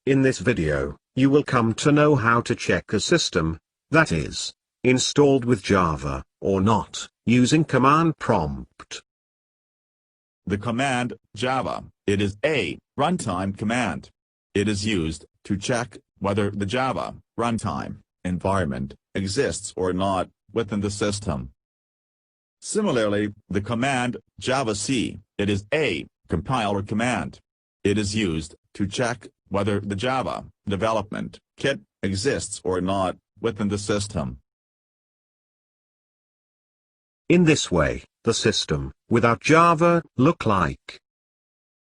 In this video, you will come to know how to check a system, that is, installed with Java, or not, using command prompt. The command Java, it is a runtime command. It is used to check whether the Java runtime environment exists or not within the system. Similarly, the command javac, it is a compiler command. It is used to check whether the Java development kit exists or not within the system. In this way, the system, without Java, look like.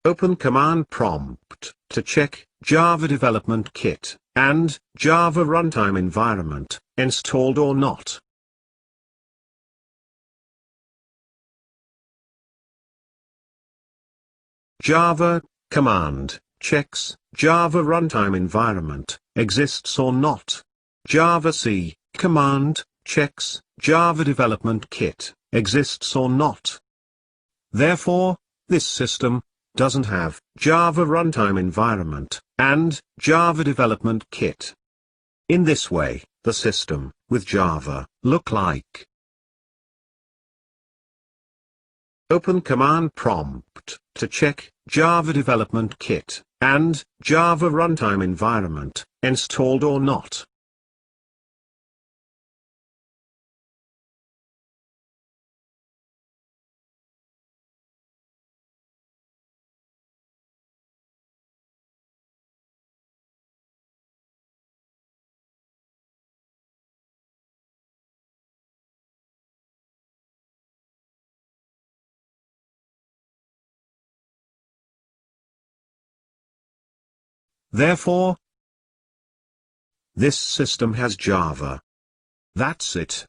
Open command prompt to check Java Development Kit and Java Runtime Environment installed or not. Java command checks Java Runtime Environment exists or not. Javac command checks Java Development Kit exists or not. Therefore, this system doesn't have Java Runtime Environment and Java Development Kit. In this way, the system with Java look like. Open command prompt to check Java Development Kit and Java Runtime Environment installed or not. Therefore, this system has Java. That's it.